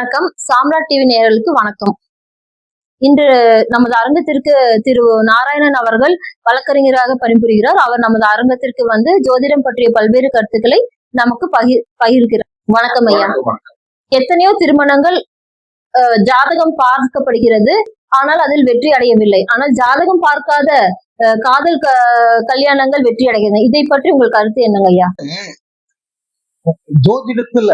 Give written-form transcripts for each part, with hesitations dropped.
வணக்கம். சாம்ராட் டிவி நேயர்களுக்கு வணக்கம். இன்று நமது அரங்கத்திற்கு திரு நாராயணன் அவர்கள் வழக்கறிஞராக பணிபுரிகிறார். அவர் நமது அரங்கத்திற்கு வந்து ஜோதிடம் பற்றிய பல்வேறு கருத்துக்களை நமக்கு பகிர்கிறார். வணக்கம் ஐயா. எத்தனையோ திருமணங்கள் ஜாதகம் பார்க்கப்படுகிறது, ஆனால் அதில் வெற்றி அடையவில்லை. ஆனால் ஜாதகம் பார்க்காத காதல் கல்யாணங்கள் வெற்றி அடைகிறது. இதை பற்றி உங்கள் கருத்து என்னங்க ஐயா? ஜோதிடத்துல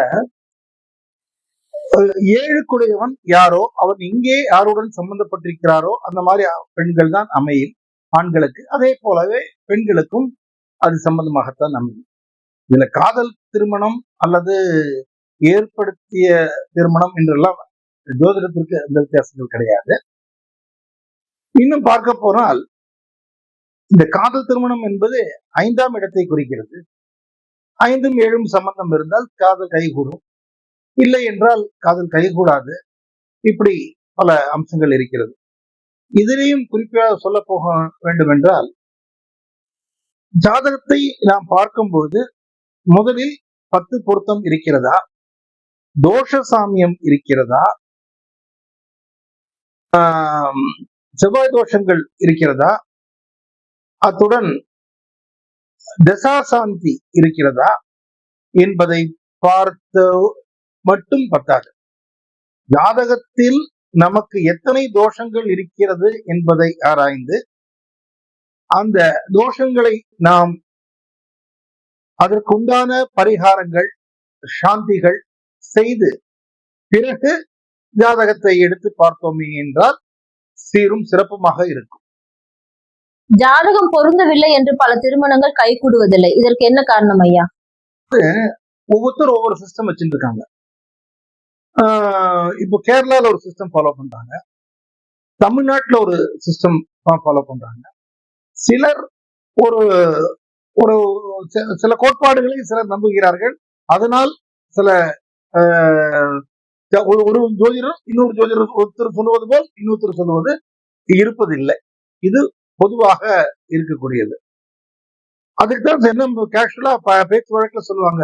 ஏழுக்குடையவன் யாரோ அவன் இங்கே யாருடன் சம்பந்தப்பட்டிருக்கிறாரோ அந்த மாதிரி பெண்கள் தான் அமையும் ஆண்களுக்கு. அதே போலவே பெண்களுக்கும் அது சம்பந்தமாகத்தான் அமையும். இதுல காதல் திருமணம் அல்லது ஏற்படுத்திய திருமணம் என்றெல்லாம் ஜோதிடத்திற்கு அந்த வித்தியாசங்கள் கிடையாது. இன்னும் பார்க்க போனால் இந்த காதல் திருமணம் என்பது 5ஆம் இடத்தை குறிக்கிறது. 5ம் 7ம் சம்பந்தம் இருந்தால் காதல் கைகூடும், இல்லை என்றால் காதல் கைகூடாது. இப்படி பல அம்சங்கள் இருக்கிறது. இதிலேயும் குறிப்பாக சொல்ல போக வேண்டும் என்றால், ஜாதகத்தை நாம் பார்க்கும்போது முதலில் 10 பொருத்தம் இருக்கிறதா, தோஷ சாமியம் இருக்கிறதா, செவ்வாய் தோஷங்கள் இருக்கிறதா, அத்துடன் தசாசாந்தி இருக்கிறதா என்பதை பார்த்து மட்டும் பத்தாது. ஜாதகத்தில் நமக்கு எத்தனை தோஷங்கள் இருக்கிறது என்பதை ஆராய்ந்து அந்த தோஷங்களை நாம் அதற்குண்டான பரிகாரங்கள் சாந்திகள் செய்து பிறகு ஜாதகத்தை எடுத்து பார்த்தோமே என்றால் சீரும் சிறப்புமாக இருக்கும். ஜாதகம் பொருந்தவில்லை என்று பல திருமணங்கள் கைகூடுவதில்லை. இதற்கு என்ன காரணம் ஐயா? ஒவ்வொருத்தரும் ஒவ்வொரு சிஸ்டம் வச்சுட்டு இருக்காங்க. இப்போ கேரளால ஒரு சிஸ்டம் ஃபாலோ பண்றாங்க, தமிழ்நாட்டுல ஒரு சிஸ்டம் ஃபாலோ பண்றாங்க. சிலர் ஒரு ஒரு சில கோட்பாடுகளை சிலர் நம்புகிறார்கள். அதனால் சில ஒரு ஜோதிடர் இன்னொரு ஜோதிடர் ஒருத்தர் சொல்லுவது போல் இன்னொருத்தர் சொல்லுவது இருப்பதில்லை. இது பொதுவாக இருக்கக்கூடியது. அதுக்கு தான் என்ன கேஷுவலா பேச்சு வழக்குல சொல்லுவாங்க,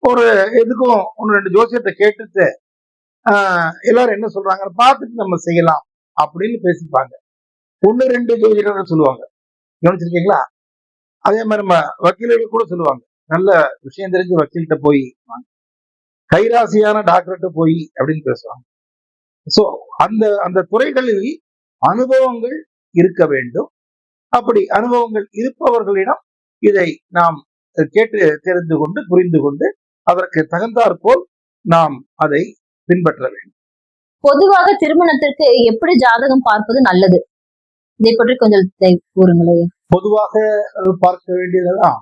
ஒரு எதுக்கும் 1-2 ஜோசியத்தை கேட்டுட்டு எல்லாரும் என்ன சொல்றாங்கன்னு பார்த்துட்டு நம்ம செய்யலாம் அப்படின்னு பேசிப்பாங்க. 1-2 ஜோதிடர்கள் சொல்லுவாங்க, கவனிச்சிருக்கீங்களா? அதே மாதிரி நம்ம வக்கீல்கள் கூட சொல்லுவாங்க, நல்ல விஷயம் தெரிஞ்ச வக்கீல்கிட்ட போய், கைராசியான டாக்டர்கிட்ட போய் அப்படின்னு பேசுவாங்க. சோ அந்த அந்த துறைகளில் அனுபவங்கள் இருக்க வேண்டும். அப்படி அனுபவங்கள் இருப்பவர்களிடம் இதை நாம் கேட்டு தெரிந்து கொண்டு புரிந்து கொண்டு அதற்கு தகுந்தாற்போல் நாம் அதை பின்பற்ற வேண்டும். பொதுவாக திருமணத்திற்கு எப்படி ஜாதகம் பார்ப்பது நல்லது? இதை பற்றி கொஞ்சம் கூறுங்களேன். பொதுவாக பார்க்க வேண்டியதுதான்,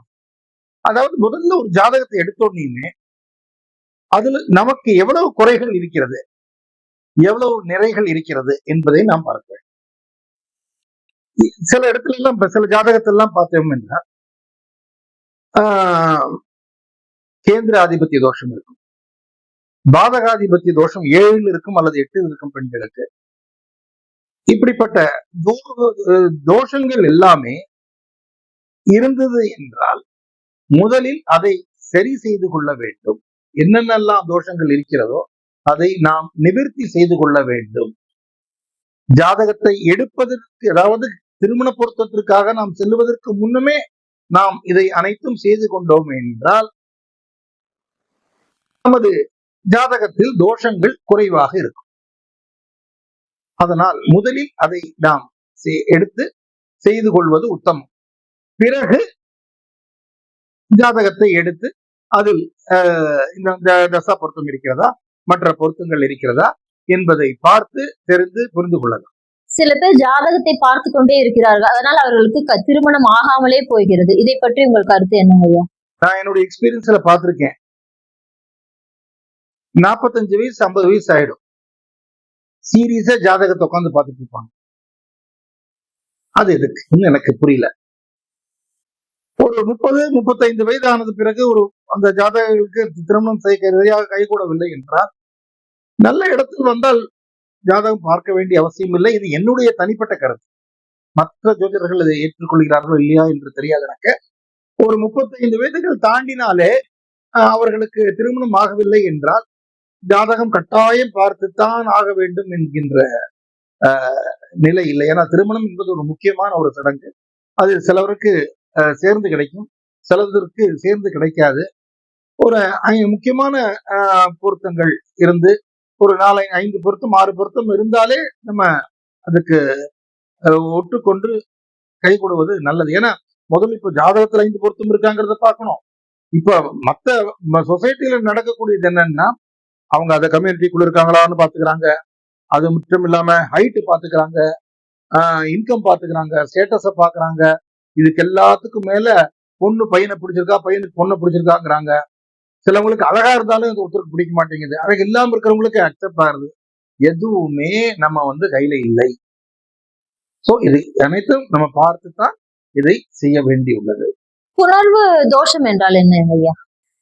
அதாவது முதல்ல ஒரு ஜாதகத்தை எடுத்தோன்னே அதுல நமக்கு எவ்வளவு குறைகள் இருக்கிறது, எவ்வளவு நிறைகள் இருக்கிறது என்பதை நாம் பார்க்க வேண்டும். சில இடத்துல எல்லாம் சில ஜாதகத்தெல்லாம் பார்த்தோம்னா கேந்திர ஆதிபத்திய தோஷம் இருக்கும், பாதகாதிபத்திய தோஷம் 7 இருக்கும் அல்லது 8 இருக்கும் பெண்களுக்கு. இப்படிப்பட்ட தோஷங்கள் எல்லாமே இருந்தது என்றால் முதலில் அதை சரி செய்து கொள்ள வேண்டும். என்னென்னலாம் தோஷங்கள் இருக்கிறதோ அதை நாம் நிவர்த்தி செய்து கொள்ள வேண்டும். ஜாதகத்தை எடுப்பதற்கு, அதாவது திருமண பொருத்தத்திற்காக நாம் செல்லுவதற்கு முன்னமே நாம் இதை அனைத்தும் செய்து கொண்டோம் என்றால் நமது ஜாதகத்தில் தோஷங்கள் குறைவாக இருக்கும். அதனால் முதலில் அதை நாம் எடுத்து செய்து கொள்வது உத்தமம். பிறகு ஜாதகத்தை எடுத்து அதில் இந்த தசா பொருத்தம் இருக்கிறதா, மற்ற பொருத்தங்கள் இருக்கிறதா என்பதை பார்த்து தெரிந்து புரிந்து கொள்ளலாம். சில பேர் ஜாதகத்தை பார்த்து கொண்டே இருக்கிறார்கள், அதனால் அவர்களுக்கு திருமணம் ஆகாமலே போகிறது. இதை பற்றி உங்கள் கருத்து என்ன ஐயா? நான் என்னுடைய எக்ஸ்பீரியன்ஸ்ல பார்த்திருக்கேன். 45 வயசு 50 வயசு ஆயிடும், சீரியஸா ஜாதகத்தை உட்காந்து பார்த்துட்டு இருப்பாங்க. அது எதுக்கு எனக்கு புரியல. ஒரு 30-35 வயது ஆனது பிறகு ஒரு அந்த ஜாதகங்களுக்கு திருமணம் செய்ய கைகூடவில்லை என்றால் நல்ல இடத்தில் வந்தால் ஜாதகம் பார்க்க வேண்டிய அவசியம் இல்லை. இது என்னுடைய தனிப்பட்ட கருத்து. மற்ற ஜோதிடர்கள் இதை ஏற்றுக்கொள்கிறார்களோ இல்லையா என்று தெரியாது எனக்கு. ஒரு 35 வயதுகள் தாண்டினாலே அவர்களுக்கு திருமணம் ஆகவில்லை என்றால் ஜாதகம் கட்டாயம் பார்த்துத்தான் ஆக வேண்டும் என்கின்ற நிலை இல்லை. ஏன்னா திருமணம் என்பது ஒரு முக்கியமான ஒரு சடங்கு. அது சிலவருக்கு சேர்ந்து கிடைக்கும், சிலருக்கு சேர்ந்து கிடைக்காது. ஒரு முக்கியமான பொருத்தங்கள் இருந்து ஒரு 5 பொருத்தம் 6 பொருத்தம் இருந்தாலே நம்ம அதுக்கு ஒட்டுக்கொண்டு கை கொடுவது நல்லது. ஏன்னா முதல்ல இப்ப ஜாதகத்துல 5 பொருத்தம் இருக்காங்கிறத பார்க்கணும். இப்ப மத்த சொசைட்டில நடக்கக்கூடியது என்னன்னா, அவங்க அதை கம்யூனிட்டிக்குள்ள இருக்காங்களான்னு பாத்துக்கிறாங்க. அது மட்டும் இல்லாம ஹைட் பாத்துக்கிறாங்க, இன்கம் பாத்துக்கிறாங்க, ஸ்டேட்டஸ பாக்குறாங்க. இதுக்கு எல்லாத்துக்கும் மேல பொண்ணு பையனை பிடிச்சிருக்கா, பையனுக்கு பொண்ணை பிடிச்சிருக்காங்கிறாங்க. சிலவங்களுக்கு அழகா இருந்தாலும் ஒருத்தருக்கு பிடிக்க மாட்டேங்குது. அழகு இல்லாம இருக்கிறவங்களுக்கு அக்செப்ட் ஆகுது. எதுவுமே நம்ம கையில இல்லை. சோ இது அனைத்தும் நம்ம பார்த்துதான் இதை செய்ய வேண்டியுள்ளது. புணர்வு தோஷம் என்றால் என்ன ஐயா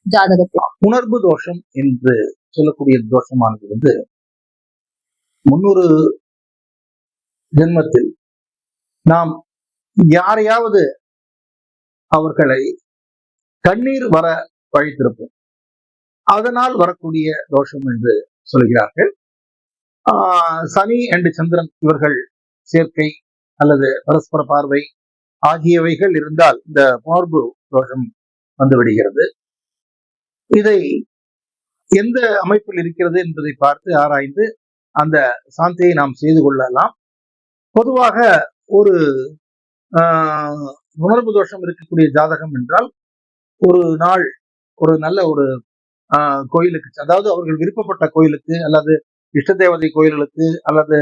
ஜாதகத்தில்? உணர்வு தோஷம் என்று சொல்லக்கூடிய தோஷமானது முன்னொரு ஜென்மத்தில் நாம் யாரையாவது அவர்களை கண்ணீர் வர பழித்திருப்போம், அதனால் வரக்கூடிய தோஷம் என்று சொல்கிறார்கள். சனி அண்ட் சந்திரன் இவர்கள் சேர்க்கை அல்லது பரஸ்பர பார்வை ஆகியவைகள் இருந்தால் இந்த புணர்வு தோஷம் வந்துவிடுகிறது. இதை எந்த அமைப்பில் இருக்கிறது என்பதை பார்த்து ஆராய்ந்து அந்த சாந்தியை நாம் செய்து கொள்ளலாம். பொதுவாக ஒரு உணர்வு தோஷம் இருக்கக்கூடிய ஜாதகம் என்றால் ஒரு நாள் ஒரு நல்ல ஒரு கோயிலுக்கு, அதாவது அவர்கள் விருப்பப்பட்ட கோயிலுக்கு அல்லது இஷ்ட தேவதை கோயில்களுக்கு அல்லது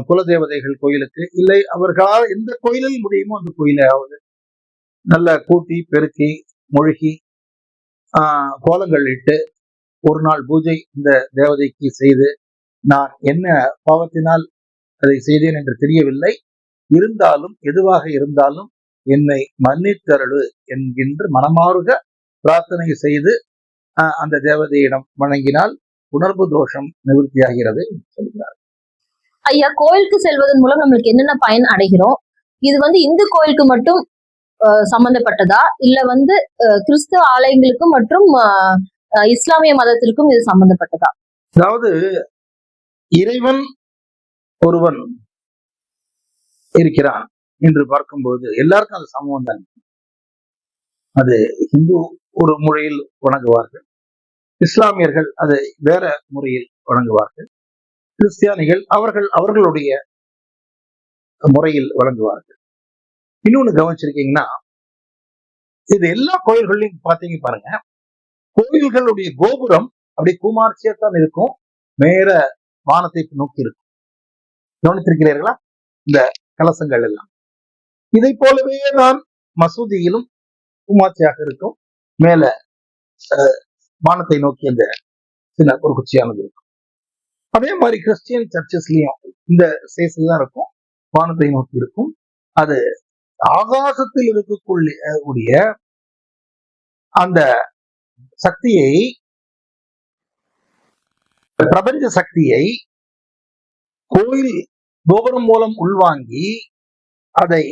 குலதேவதைகள் கோயிலுக்கு, இல்லை அவர்களால் எந்த கோயிலில் முடியுமோ அந்த கோயிலாவது நல்ல கூட்டி பெருக்கி மொழிகி கோலங்கள் இட்டு ஒரு நாள் பூஜை இந்த தேவதைக்கு செய்து, நான் என்ன பாவத்தினால் அதை செய்தேன் என்று தெரியவில்லை, இருந்தாலும் எதுவாக இருந்தாலும் என்னை மன்னித்தருளு என்கின்ற மனமாறுக பிரார்த்தனை செய்து அந்த தேவதையிடம் வணங்கினால் உணர்வு தோஷம் நிவர்த்தியாகிறது சொல்கிறார். ஐயா, கோயிலுக்கு செல்வதன் மூலம் நம்மளுக்கு என்னென்ன பயன் அடைகிறோம்? இது இந்து கோயிலுக்கு மட்டும் சம்பந்தப்பட்டதா, இல்ல கிறிஸ்துவ ஆலயங்களுக்கும் மற்றும் இஸ்லாமிய மதத்திற்கும் இது சம்பந்தப்பட்டதா? அதாவது இறைவன் ஒருவன் இருக்கிறான் என்று பார்க்கும்போது எல்லாருக்கும் அது சமூகம் தான். அது இந்து ஒரு முறையில் வணங்குவார்கள், இஸ்லாமியர்கள் அதை வேற முறையில் வணங்குவார்கள், கிறிஸ்தியானிகள் அவர்களுடைய முறையில் வழங்குவார்கள். இன்னொன்னு கவனிச்சிருக்கீங்கன்னா, இது எல்லா கோயில்களையும் பாத்தீங்க பாருங்க, கோயில்களுடைய கோபுரம் அப்படியே குமார்ச்சியா தான் இருக்கும், மேல வானத்தை நோக்கி இருக்கும். கவனித்திருக்கிறீர்களா? இந்த கலசங்கள் எல்லாம் இதை போலவே தான் மசூதியிலும் குமார்ச்சியாக இருக்கும், மேல வானத்தை நோக்கி அந்த சின்ன ஒரு குச்சியானது இருக்கும். அதே மாதிரி கிறிஸ்டியன் சர்ச்சஸ்லயும் இந்த சேஸ்ல தான் இருக்கும், வானத்தை நோக்கி இருக்கும். அது ஆகாசத்தில் இருக்கக்கூடிய அந்த சக்தியை, பிரபஞ்ச சக்தியை கோயில் கோபுரம் மூலம் உள்வாங்கி அதை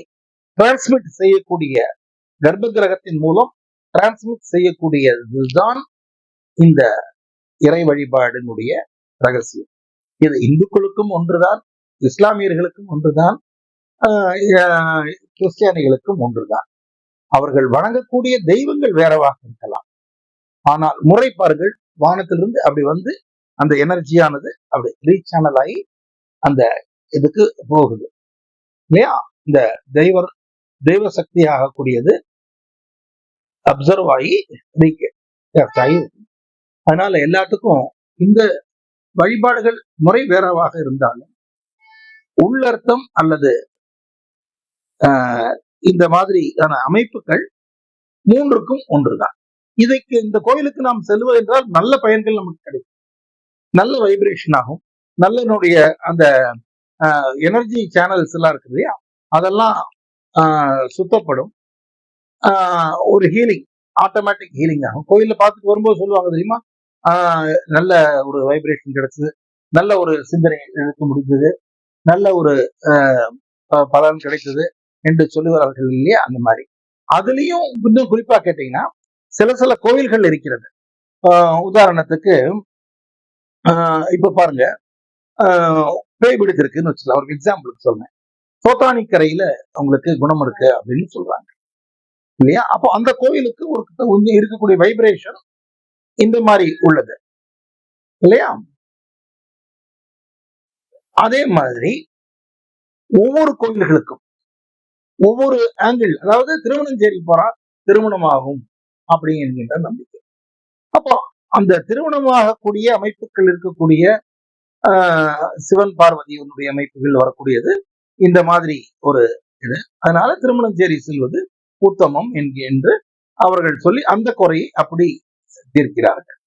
டிரான்ஸ்மிட் செய்யக்கூடிய, கர்ப்ப கிரகத்தின் மூலம் டிரான்ஸ்மிட் செய்யக்கூடியதுதான் இந்த இறை வழிபாடினுடைய ரகசியம். இது இந்துக்களுக்கும் ஒன்றுதான், இஸ்லாமியர்களுக்கும் ஒன்றுதான், கிறிஸ்டியானிகளுக்கும் ஒன்றுதான். அவர்கள் வணங்கக்கூடிய தெய்வங்கள் வேறவாக இருக்கலாம், ஆனால் முறைப்பார்கள் வானத்திலிருந்து அப்படி வந்து அந்த எனர்ஜியானது அப்படி ரீசானல் ஆகி அந்த இதுக்கு போகுது இல்லையா? இந்த தெய்வ சக்தி ஆகக்கூடியது அப்சர்வ் ஆகி ஆகி. அதனால எல்லாத்துக்கும் இந்த வழிபாடுகள் முறை வேறவாக இருந்தாலும் உள்ளர்த்தம் அல்லது இந்த மாதிரியான அமைப்புகள் மூன்றுக்கும் ஒன்றுதான். இந்த கோயிலுக்கு நாம் செல்வது என்றால் நல்ல பயன்கள் நமக்கு கிடைக்கும், நல்ல வைப்ரேஷன் ஆகும், நல்ல அந்த எனர்ஜி சேனல்ஸ் எல்லாம் இருக்கு இல்லையா, அதெல்லாம் சுத்தப்படும், ஒரு ஹீலிங், ஆட்டோமேட்டிக் ஹீலிங் ஆகும். கோயில்ல பார்த்துட்டு வரும்போது சொல்லுவாங்க தெரியுமா, நல்ல ஒரு வைப்ரேஷன் கிடைச்சது, நல்ல ஒரு சிந்தனை எடுக்க முடிஞ்சது, நல்ல ஒரு பலன் கிடைத்தது என்று சொல்லுவார்கள் இல்லையா? அந்த மாதிரி அதுலயும் இன்னும் குறிப்பா கேட்டீங்கன்னா சில கோயில்கள் இருக்கிறது. உதாரணத்துக்கு இப்ப பாருங்க, பேய் பிடித்திருக்குன்னு வச்சுக்கலாம். ஒரு எக்ஸாம்பிளுக்கு சொல்றேன். சோத்தானிக்கரையில அவங்களுக்கு குணம் இருக்கு அப்படின்னு சொல்றாங்க இல்லையா? அப்போ அந்த கோயிலுக்கு ஒரு இருக்கக்கூடிய வைப்ரேஷன் இந்த மாதிரி உள்ளது இல்லையா? அதே மாதிரி ஒவ்வொரு கோயில்களுக்கும் ஒவ்வொரு ஆங்கிள், அதாவது திருமணஞ்சேரி போறா திருமணமாகும் அப்படி என்கின்ற நம்பிக்கை. அப்போ அந்த திருமணமாகக்கூடிய அமைப்புகள் இருக்கக்கூடிய சிவன் பார்வதியினுடைய அமைப்புகள் வரக்கூடியது இந்த மாதிரி ஒரு இது. அதனால திருமணஞ்சேரி செல்வது உத்தமம் என்று அவர்கள் சொல்லி அந்த குறையை அப்படி தீர்க்கிறார்கள்.